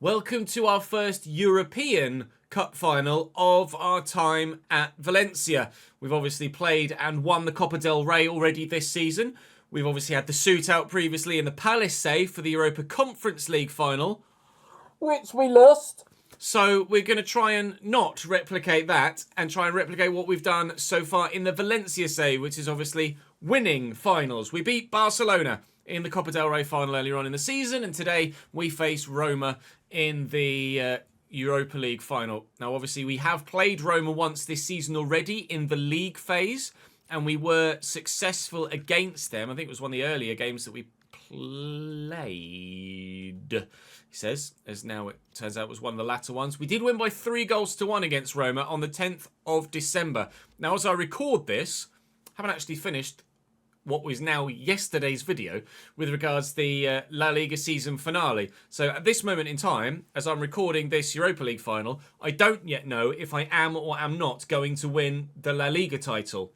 Welcome to our first European Cup final of our time at Valencia. We've obviously played and won the Copa del Rey already this season. We've obviously had the suit out previously in the Palace save for the Europa Conference League final, which we lost. So we're going to try and not replicate that and try and replicate what we've done so far in the Valencia save, which is obviously winning finals. We beat Barcelona in the Copa del Rey final earlier on in the season, and today we face Roma in the Europa League final. Now, obviously, we have played Roma once this season already in the league phase, and we were successful against them. I think it was one of the earlier games that we played, he says, as now it turns out it was one of the latter ones. We did win by 3-1 against Roma on the 10th of December. Now, as I record this, I haven't actually finished what was now yesterday's video with regards to the La Liga season finale. So at this moment in time, as I'm recording this Europa League final, I don't yet know if I am or am not going to win the La Liga title.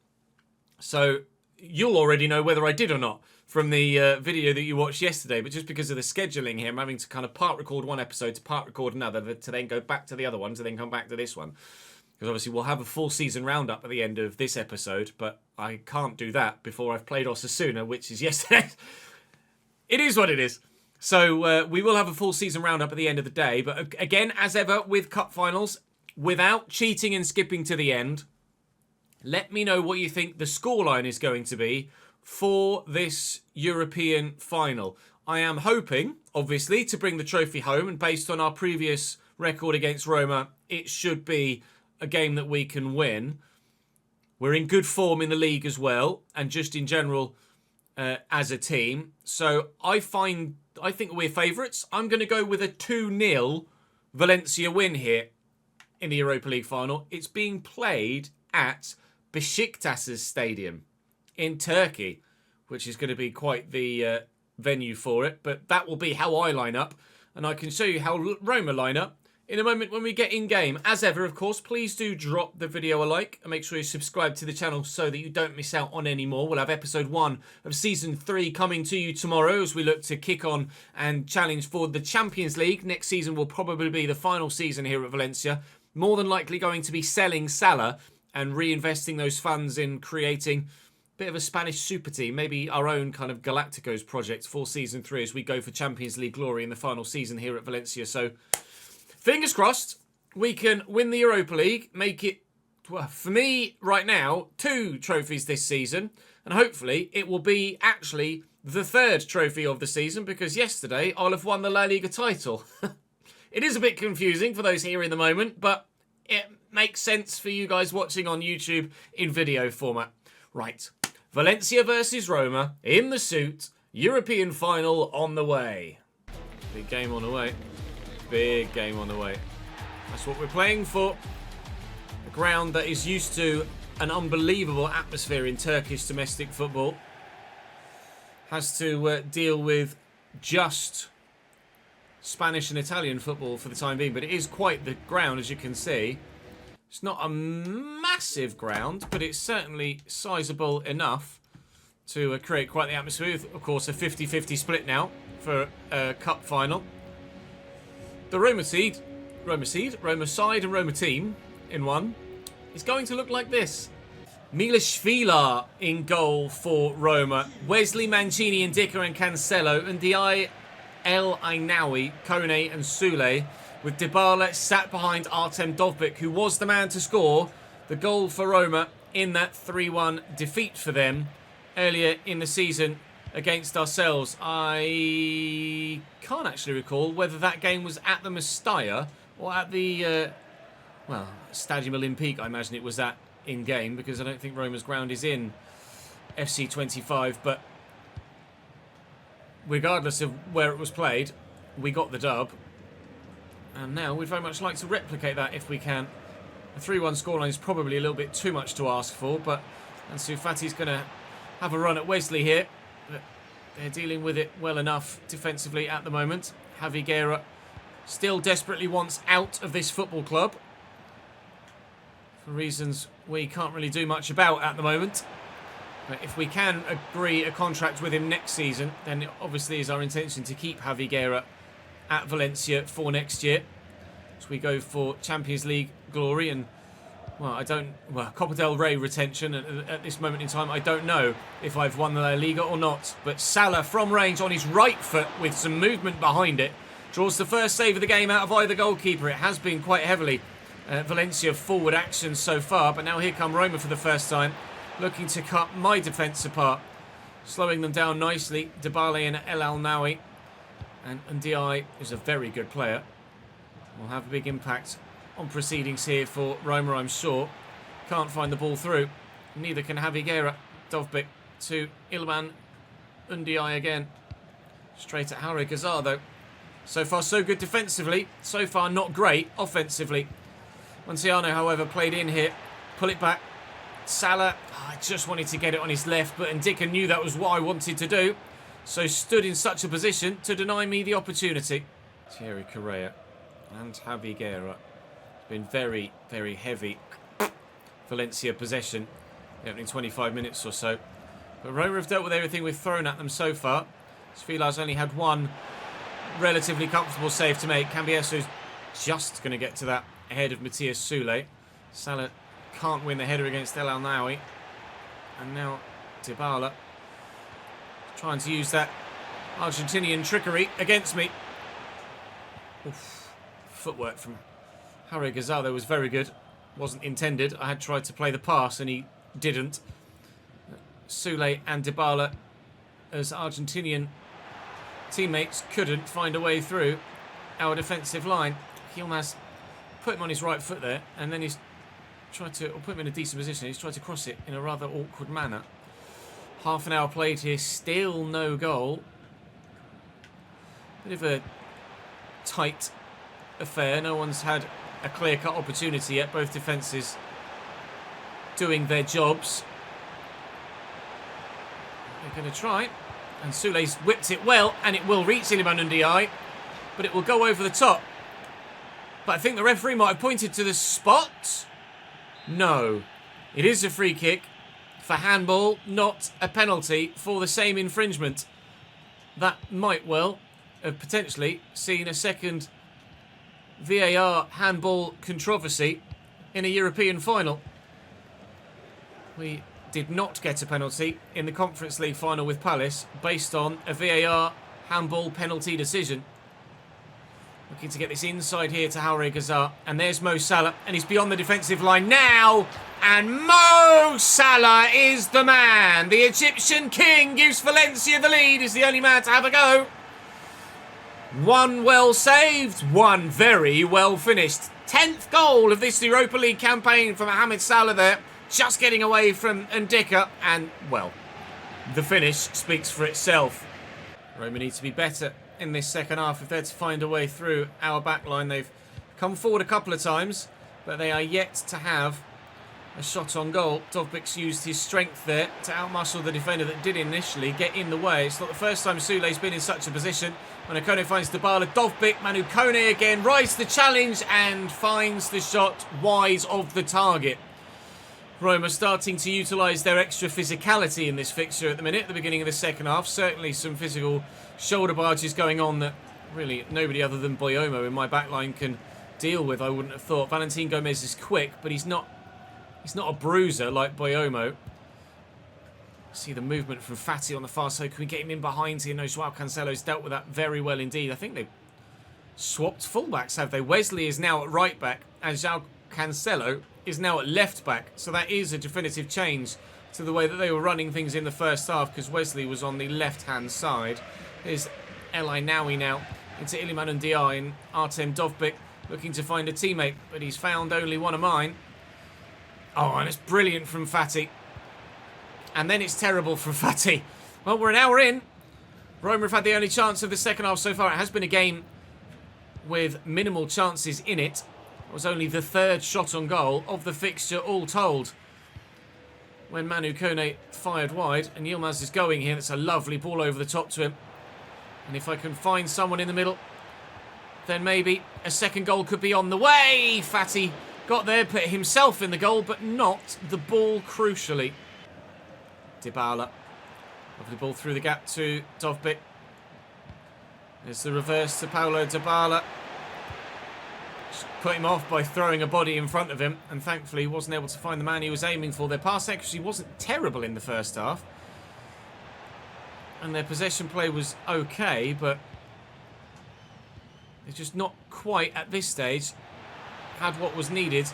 So you'll already know whether I did or not from the video that you watched yesterday, but just because of the scheduling here, I'm having to kind of part record one episode to part record another to then go back to the other one to then come back to this one. Because obviously we'll have a full season roundup at the end of this episode, but I can't do that before I've played Osasuna, which is yesterday. It is what it is. So we will have a full season roundup at the end of the day. But again, as ever with cup finals, without cheating and skipping to the end, let me know what you think the scoreline is going to be for this European final. I am hoping, obviously, to bring the trophy home. And based on our previous record against Roma, it should be a game that we can win. We're in good form in the league as well, and just in general as a team. So I think we're favourites. I'm going to go with a 2-0 Valencia win here in the Europa League final. It's being played at Besiktas's stadium in Turkey, which is going to be quite the venue for it. But that will be how I line up, and I can show you how Roma line up in a moment when we get in game. As ever, of course, please do drop the video a like and make sure you subscribe to the channel so that you don't miss out on any more. We'll have episode 1 of season 3 coming to you tomorrow as we look to kick on and challenge for the Champions League. Next season will probably be the final season here at Valencia. More than likely going to be selling Salah and reinvesting those funds in creating a bit of a Spanish super team, maybe our own kind of Galacticos project for season 3 as we go for Champions League glory in the final season here at Valencia. So fingers crossed, we can win the Europa League, make it, well, for me, right now, 2 trophies this season. And hopefully, it will be actually the 3rd trophy of the season, because yesterday, I'll have won the La Liga title. It is a bit confusing for those here in the moment, but it makes sense for you guys watching on YouTube in video format. Right, Valencia versus Roma, in the suit, European final on the way. Big game on the way. Big game on the way. That's what we're playing for. A ground that is used to an unbelievable atmosphere in Turkish domestic football. Has to deal with just Spanish and Italian football for the time being, but it is quite the ground, as you can see. It's not a massive ground, but it's certainly sizable enough to create quite the atmosphere. Of course, a 50-50 split now for a cup final. The Roma side and Roma team in one is going to look like this. Milashvili in goal for Roma. Wesley, Mancini, and Dicker and Cancelo. And Di El Ainawi, Kone and Sule. With Dybala sat behind Artem Dovbyk, who was the man to score the goal for Roma in that 3-1 defeat for them earlier in the season against ourselves. I can't actually recall whether that game was at the Mestalla or at the, Stadium Olympique, I imagine it was at in-game, because I don't think Roma's ground is in FC25, but regardless of where it was played, we got the dub. And now we'd very much like to replicate that if we can. A 3-1 scoreline is probably a little bit too much to ask for, but Ansu Fati's going to have a run at Wesley here. But they're dealing with it well enough defensively at the moment. Javi Guerra still desperately wants out of this football club for reasons we can't really do much about at the moment. But if we can agree a contract with him next season, then it obviously is our intention to keep Javi Guerra at Valencia for next year. So we go for Champions League glory and, Copa del Rey retention at this moment in time. I don't know if I've won the La Liga or not. But Salah from range on his right foot with some movement behind it. Draws the first save of the game out of either goalkeeper. It has been quite heavily Valencia forward action so far. But now here come Roma for the first time. Looking to cut my defence apart. Slowing them down nicely. Dybala and El Al-Nawi. And Ndiaye is a very good player. Will have a big impact on proceedings here for Roma, I'm sure. Can't find the ball through. Neither can Javi Guerra. Dovbyk to Ilman Ndiaye again. Straight at Harry Gazar though. So far so good defensively. So far not great offensively. Monciano, however, played in here. Pull it back. Salah, I just wanted to get it on his left, but Ndika knew that was what I wanted to do. So stood in such a position to deny me the opportunity. Thierry Correa and Javi Guerra. It's been very, very heavy Valencia possession the opening 25 minutes or so. But Roma have dealt with everything we've thrown at them so far. Svilar's only had one relatively comfortable save to make. Cambieso's just going to get to that ahead of Matthias Sule. Salah can't win the header against El Al-Nawi. And now Dybala trying to use that Argentinian trickery against me. Oof. Footwork from Harry Gazar was very good. Wasn't intended. I had tried to play the pass and he didn't. Sule and Dybala as Argentinian teammates couldn't find a way through our defensive line. Yilmaz put him on his right foot there and then he's tried to, or put him in a decent position, he's tried to cross it in a rather awkward manner. Half an hour played here, still no goal. Bit of a tight affair, no one's had a clear-cut opportunity yet, both defences doing their jobs. They're going to try, and Sule's whipped it well, and it will reach Iliman Ndiaye, but it will go over the top. But I think the referee might have pointed to the spot. No, it is a free kick for handball, not a penalty for the same infringement. That might well have potentially seen a second VAR handball controversy in a European final. We did not get a penalty in the Conference League final with Palace based on a VAR handball penalty decision. Looking to get this inside here to Jauri Gazar. And there's Mo Salah. And he's beyond the defensive line now. And Mo Salah is the man. The Egyptian king gives Valencia the lead. He's the only man to have a go. One well saved. One very well finished. 10th goal of this Europa League campaign for Mohamed Salah there. Just getting away from Ndika. And, well, the finish speaks for itself. Roma need to be better in this second half if they're to find a way through our backline. They've come forward a couple of times, but they are yet to have a shot on goal. Dovbyk's used his strength there to outmuscle the defender that did initially get in the way. It's not the first time Sule's been in such a position. Manu Kone finds Dybala. Dovbyk, Manu Kone again, rises the challenge and finds the shot wide of the target. Roma starting to utilise their extra physicality in this fixture at the minute, at the beginning of the second half. Certainly some physical shoulder barges going on that really nobody other than Boyomo in my backline can deal with, I wouldn't have thought. Valentin Gomez is quick, but he's not a bruiser like Boyomo. See the movement from Fati on the far side. Can we get him in behind here? No, Joao Cancelo's dealt with that very well indeed. I think they've swapped fullbacks, have they? Wesley is now at right back and Joao Cancelo is now at left back. So that is a definitive change to the way that they were running things in the first half, because Wesley was on the left-hand side. Here's El Al-Nawi now into Iliman Ndiaye and Artem Dovbyk looking to find a teammate, but he's found only one of mine. Oh, and it's brilliant from Fati. And then it's terrible from Fati. Well, we're an hour in. Roma have had the only chance of the second half so far. It has been a game with minimal chances in it. It was only the third shot on goal of the fixture all told. When Manu Kone fired wide, and Yilmaz is going here. That's a lovely ball over the top to him. And if I can find someone in the middle, then maybe a second goal could be on the way. Fati got there, put himself in the goal, but not the ball crucially. Dybala. Lovely ball through the gap to Dovbyk. There's the reverse to Paulo Dybala. Just put him off by throwing a body in front of him, and thankfully he wasn't able to find the man he was aiming for. Their pass accuracy wasn't terrible in the first half, and their possession play was okay, but they're just not quite at this stage had what was needed.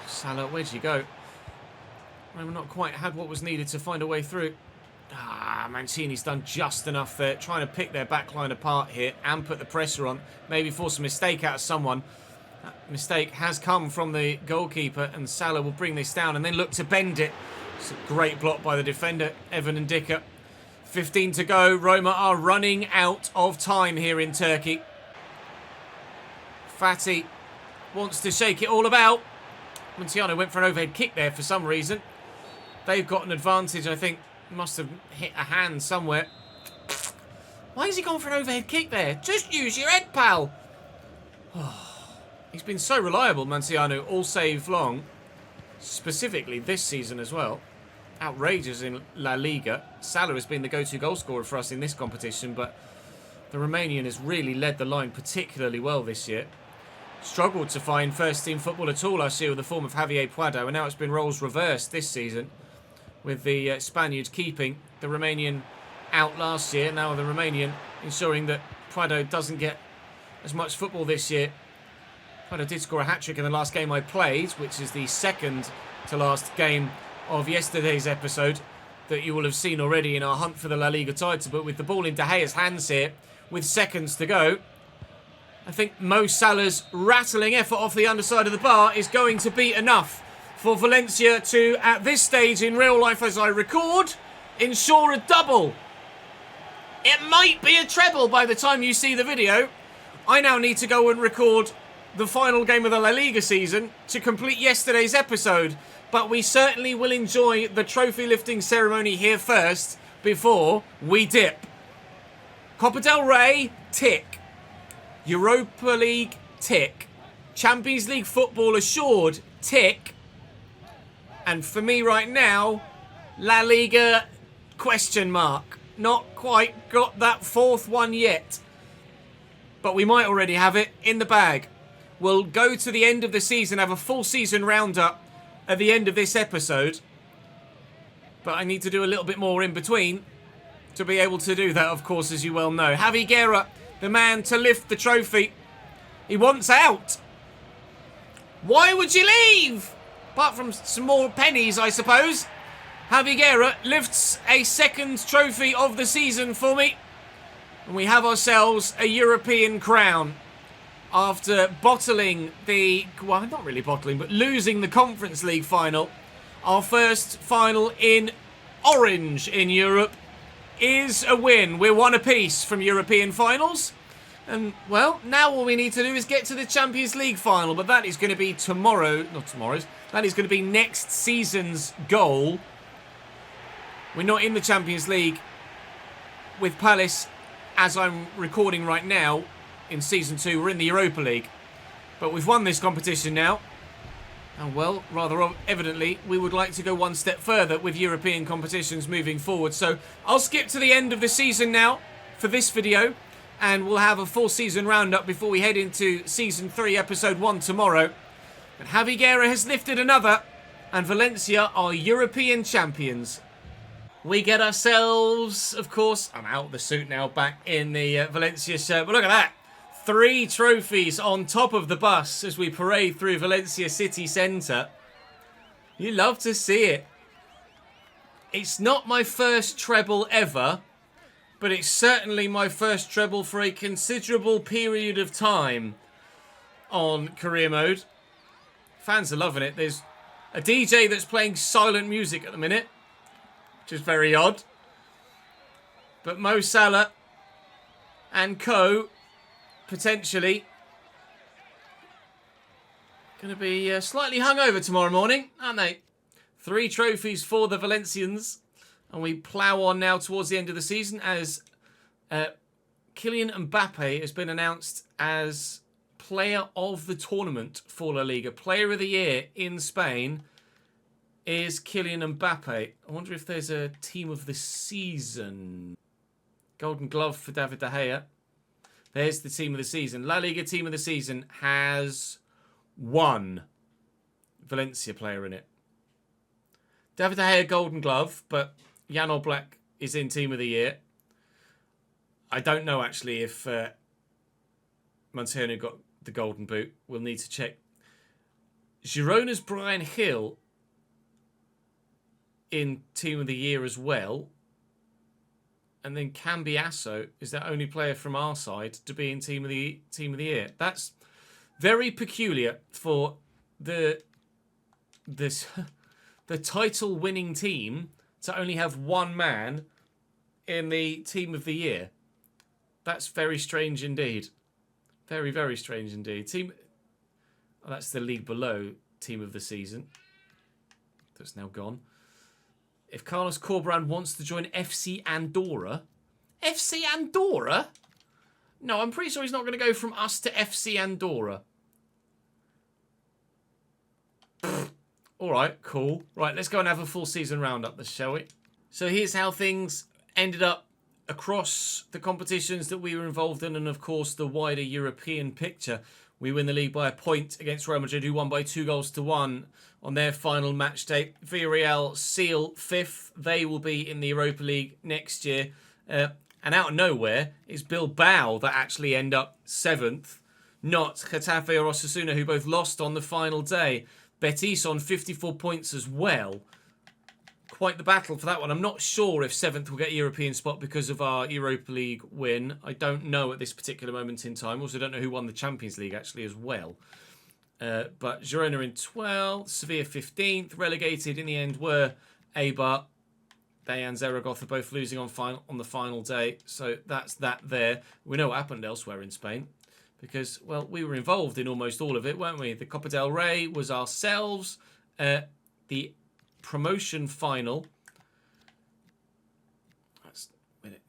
Salah, where'd you go? We've not quite had what was needed to find a way through. Mancini's done just enough there, trying to pick their backline apart here and put the pressure on, maybe force a mistake out of someone. That mistake has come from the goalkeeper, and Salah will bring this down and then look to bend it. It's a great block by the defender, Evan Ndicka. 15 to go. Roma are running out of time here in Turkey. Fati wants to shake it all about. Montiano went for an overhead kick there for some reason. They've got an advantage, I think. Must have hit a hand somewhere. Why has he gone for an overhead kick there? Just use your head, pal. He's been so reliable, Montiano, all save long. Specifically this season as well. Outrageous in La Liga. Salah has been the go-to goal scorer for us in this competition, but the Romanian has really led the line particularly well this year. Struggled to find first-team football at all last year with the form of Javier Puado, and now it's been roles reversed this season, with the Spaniard keeping the Romanian out last year. Now the Romanian ensuring that Puado doesn't get as much football this year. Puado did score a hat-trick in the last game I played, which is the second to last game of yesterday's episode that you will have seen already in our hunt for the La Liga title. But with the ball in De Gea's hands here, with seconds to go, I think Mo Salah's rattling effort off the underside of the bar is going to be enough for Valencia to, at this stage in real life as I record, ensure a double. It might be a treble by the time you see the video. I now need to go and record the final game of the La Liga season to complete yesterday's episode, but we certainly will enjoy the trophy lifting ceremony here first before we dip. Copa del Rey, tick. Europa League, tick. Champions League football assured, tick. And for me right now, La Liga, question mark. Not quite got that fourth one yet. But we might already have it in the bag. We'll go to the end of the season, have a full season roundup at the end of this episode. But I need to do a little bit more in between to be able to do that, of course, as you well know. Javi Guerra, the man to lift the trophy. He wants out. Why would you leave? Apart from some more pennies, I suppose. Javi Guerra lifts a second trophy of the season for me. And we have ourselves a European crown. After bottling the... well, not really bottling, but losing the Conference League final. Our first final in orange in Europe is a win. We're one apiece from European finals. And, well, now all we need to do is get to the Champions League final. But that is going to be tomorrow. Not tomorrow's. That is going to be next season's goal. We're not in the Champions League with Palace as I'm recording right now in Season 2. We're in the Europa League. But we've won this competition now. And, well, rather evidently, we would like to go one step further with European competitions moving forward. So I'll skip to the end of the season now for this video. And we'll have a full season roundup before we head into Season 3, Episode 1 tomorrow. But Javi Guerra has lifted another. And Valencia are European champions. We get ourselves, of course, I'm out of the suit now, back in the Valencia shirt. But look at that. 3 trophies on top of the bus as we parade through Valencia city centre. You love to see it. It's not my first treble ever, but it's certainly my first treble for a considerable period of time on Career Mode. Fans are loving it. There's a DJ that's playing silent music at the minute, which is very odd. But Mo Salah and co, potentially, going to be slightly hungover tomorrow morning, aren't they? 3 trophies for the Valencians. And we plough on now towards the end of the season as Kylian Mbappe has been announced as player of the tournament for La Liga. Player of the year in Spain is Kylian Mbappe. I wonder if there's a team of the season. Golden Glove for David De Gea. There's the team of the season. La Liga team of the season has one Valencia player in it. David De Gea Golden Glove, but Jan Oblak is in team of the year. I don't know actually if Montano got the golden boot. We'll need to check. Girona's Brian Hill in team of the year as well. And then Cambiasso is the only player from our side to be in team of the year. That's very peculiar for the title winning team to only have one man in the team of the year. That's very strange indeed. Very, very strange indeed. That's the league below team of the season. That's now gone. If Carlos Corberán wants to join FC Andorra... FC Andorra? No, I'm pretty sure he's not going to go from us to FC Andorra. All right, cool. Right, let's go and have a full season roundup, shall we? So here's how things ended up across the competitions that we were involved in and, of course, the wider European picture. We win the league by a point against Real Madrid, who won by 2-1 on their final match day. Villarreal seal 5th. They will be in the Europa League next year. And out of nowhere is Bilbao that actually end up 7th. Not Getafe or Osasuna, who both lost on the final day. Betis on 54 points as well. Quite the battle for that one. I'm not sure if 7th will get a European spot because of our Europa League win. I don't know at this particular moment in time. Also don't know who won the Champions League actually as well. But Girona in 12th, Sevilla 15th. Relegated in the end were Eibar. They and Zaragoza both losing on the final day. So that's that there. We know what happened elsewhere in Spain. Because, well, we were involved in almost all of it, weren't we? The Copa del Rey was ourselves. The promotion final.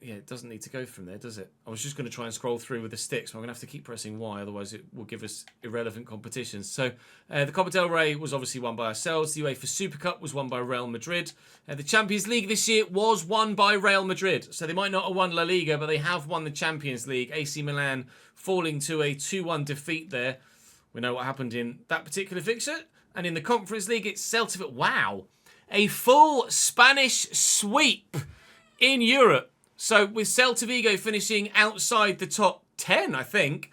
Yeah, it doesn't need to go from there, does it? I was just going to try and scroll through with the sticks, but I'm going to have to keep pressing Y, otherwise it will give us irrelevant competitions. So, the Copa del Rey was obviously won by ourselves. The UEFA Super Cup was won by Real Madrid. The Champions League this year was won by Real Madrid. So they might not have won La Liga, but they have won the Champions League. AC Milan falling to a 2-1 defeat there. We know what happened in that particular fixture. And in the Conference League, it's Celta Vigo. Wow. A full Spanish sweep in Europe. So with Celta Vigo finishing outside the top 10, I think,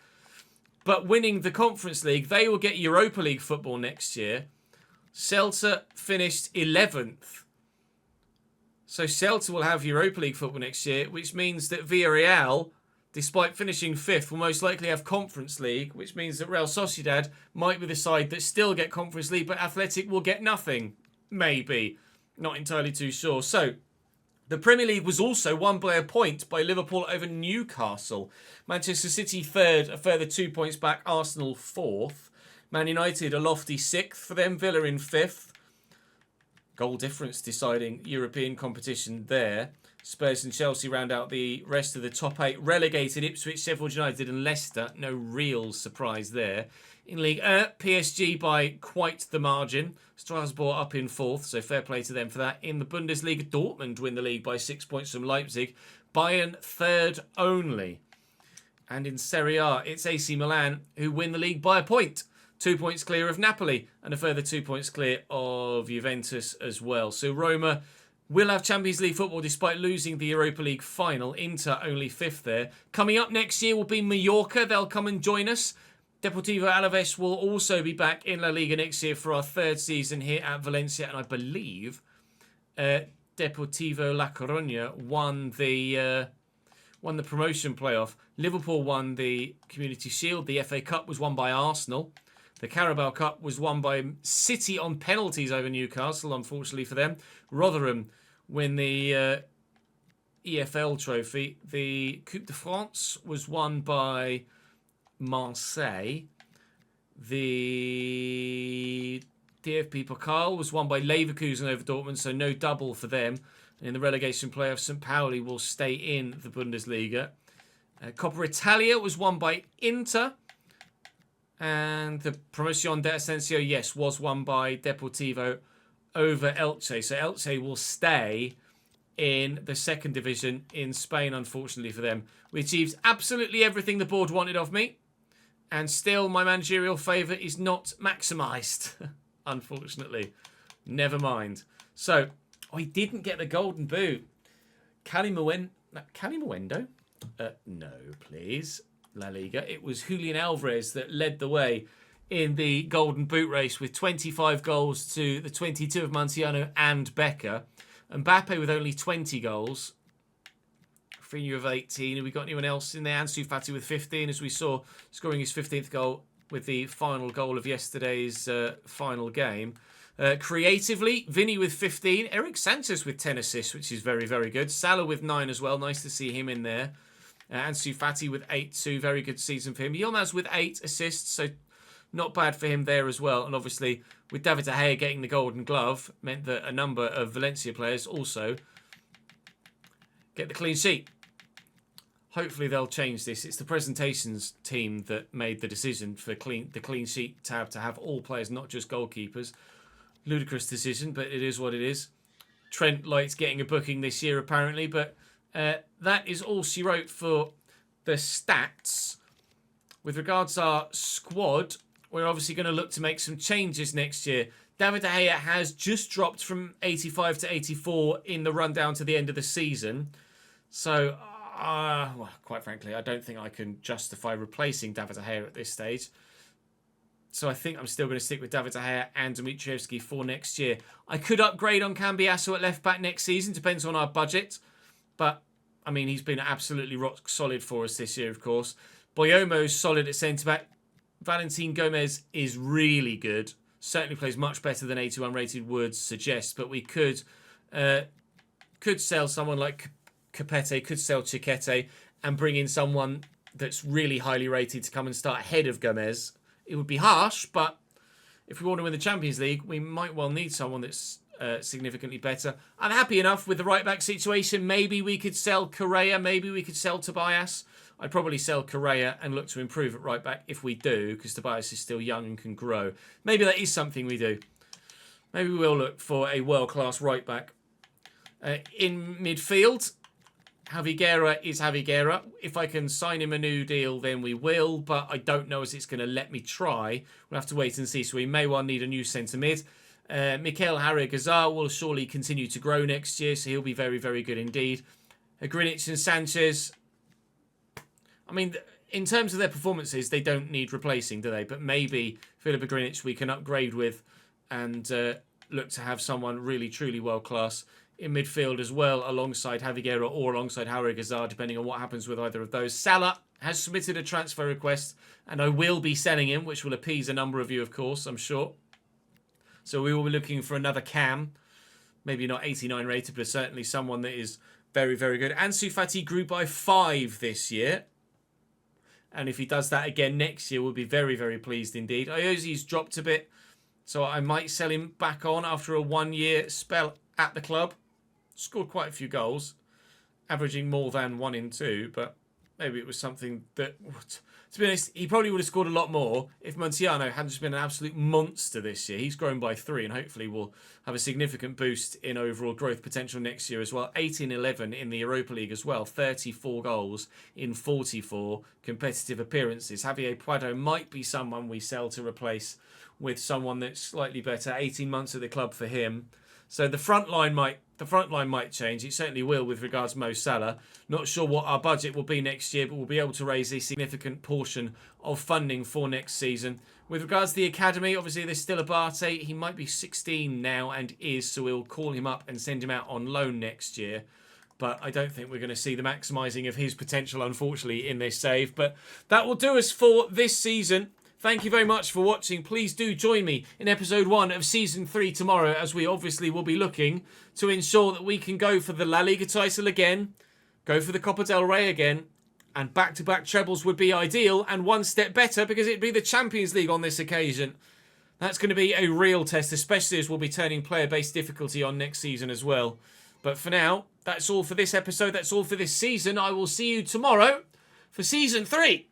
but winning the Conference League, they will get Europa League football next year. Celta finished 11th. So Celta will have Europa League football next year, which means that Villarreal, despite finishing 5th, will most likely have Conference League, which means that Real Sociedad might be the side that still get Conference League, but Athletic will get nothing. Maybe. Not entirely too sure. So, the Premier League was also won by a point by Liverpool over Newcastle. Manchester City 3rd, a further 2 points back. Arsenal 4th. Man United a lofty 6th for them. Villa in 5th. Goal difference deciding European competition there. Spurs and Chelsea round out the rest of the top 8. Relegated Ipswich, Sheffield United and Leicester. No real surprise there. In League 1, PSG by quite the margin. Strasbourg up in 4th, so fair play to them for that. In the Bundesliga, Dortmund win the league by 6 points from Leipzig. Bayern 3rd only. And in Serie A, it's AC Milan who win the league by a point. 2 points clear of Napoli and a further 2 points clear of Juventus as well. So Roma will have Champions League football despite losing the Europa League final. Inter only 5th there. Coming up next year will be Mallorca. They'll come and join us. Deportivo Alaves will also be back in La Liga next year for our 3rd season here at Valencia. And I believe Deportivo La Coruña won the promotion playoff. Liverpool won the Community Shield. The FA Cup was won by Arsenal. The Carabao Cup was won by City on penalties over Newcastle, unfortunately for them. Rotherham win the EFL trophy. The Coupe de France was won by Marseille. The DFB Pokal was won by Leverkusen over Dortmund, so no double for them. In the relegation playoffs, St. Pauli will stay in the Bundesliga. Coppa Italia was won by Inter. And the Promotion de Ascenso, yes, was won by Deportivo over Elche. So Elche will stay in the second division in Spain, unfortunately for them. We achieved absolutely everything the board wanted of me, and still my managerial favour is not maximised, unfortunately. Never mind. So, I didn't get the golden boot. Cali Muendo? No, please. La Liga. It was Julian Alvarez that led the way in the golden boot race with 25 goals to the 22 of Manciano and Becker. Mbappe with only 20 goals. Rafinha with 18. Have we got anyone else in there? Ansu Fati with 15, as we saw, scoring his 15th goal with the final goal of yesterday's final game. Creatively, Vinny with 15. Eric Sanchez with 10 assists, which is very, very good. Salah with 9 as well. Nice to see him in there. Ansu Fati with 8 too. Very good season for him. Yilmaz with 8 assists, so not bad for him there as well. And obviously, with David De Gea getting the golden glove, meant that a number of Valencia players also get the clean sheet. Hopefully they'll change this. It's the presentations team that made the decision for the clean sheet tab to have all players, not just goalkeepers. Ludicrous decision, but it is what it is. Trent likes getting a booking this year, apparently, but that is all she wrote for the stats. With regards to our squad, we're obviously going to look to make some changes next year. David De Gea has just dropped from 85 to 84 in the run down to the end of the season. So, well, quite frankly, I don't think I can justify replacing David De Gea at this stage. So I think I'm still going to stick with David De Gea and Dimitrievski for next year. I could upgrade on Cambiasso at left back next season, depends on our budget. But, I mean, he's been absolutely rock solid for us this year, of course. Boyomo's solid at centre-back. Valentin Gomez is really good. Certainly plays much better than 81 rated words suggest. But we could sell someone like Capete, could sell Chiquete, and bring in someone that's really highly rated to come and start ahead of Gomez. It would be harsh, but if we want to win the Champions League, we might well need someone that's significantly better. I'm happy enough with the right-back situation. Maybe we could sell Correa. Maybe we could sell Tobias. I'd probably sell Correa and look to improve at right-back if we do, because Tobias is still young and can grow. Maybe that is something we do. Maybe we will look for a world-class right-back. In midfield, Javi Guerra is Javi Guerra. If I can sign him a new deal, then we will, but I don't know as it's going to let me try. We'll have to wait and see, so we may well need a new centre-mid. Mikel Harry-Gazar will surely continue to grow next year, so he'll be very, very good indeed. Grinic and Sanchez, I mean, in terms of their performances, they don't need replacing, do they? But maybe Philip Grinic we can upgrade with and look to have someone really, truly world-class in midfield as well, alongside Javi Guerra or alongside Harry-Gazar, depending on what happens with either of those. Salah has submitted a transfer request, and I will be selling him, which will appease a number of you, of course, I'm sure. So we will be looking for another Cam. Maybe not 89 rated, but certainly someone that is very, very good. Ansu Fati grew by 5 this year. And if he does that again next year, we'll be very, very pleased indeed. Iozi's dropped a bit, so I might sell him back on after a 1-year spell at the club. Scored quite a few goals, averaging more than 1 in 2, but maybe it was something that, to be honest, he probably would have scored a lot more if Manciano hadn't just been an absolute monster this year. He's grown by 3 and hopefully will have a significant boost in overall growth potential next year as well. 18-11 in the Europa League as well. 34 goals in 44 competitive appearances. Javier Puado might be someone we sell to replace with someone that's slightly better. 18 months at the club for him. So the front line might change. It certainly will with regards to Mo Salah. Not sure what our budget will be next year, but we'll be able to raise a significant portion of funding for next season. With regards to the academy, obviously there's still Abate. He might be 16 now and is, so we'll call him up and send him out on loan next year. But I don't think we're going to see the maximising of his potential, unfortunately, in this save. But that will do us for this season. Thank you very much for watching. Please do join me in episode 1 of season 3 tomorrow, as we obviously will be looking to ensure that we can go for the La Liga title again, go for the Copa del Rey again, and back-to-back trebles would be ideal, and one step better because it'd be the Champions League on this occasion. That's going to be a real test, especially as we'll be turning player-based difficulty on next season as well. But for now, that's all for this episode. That's all for this season. I will see you tomorrow for season 3.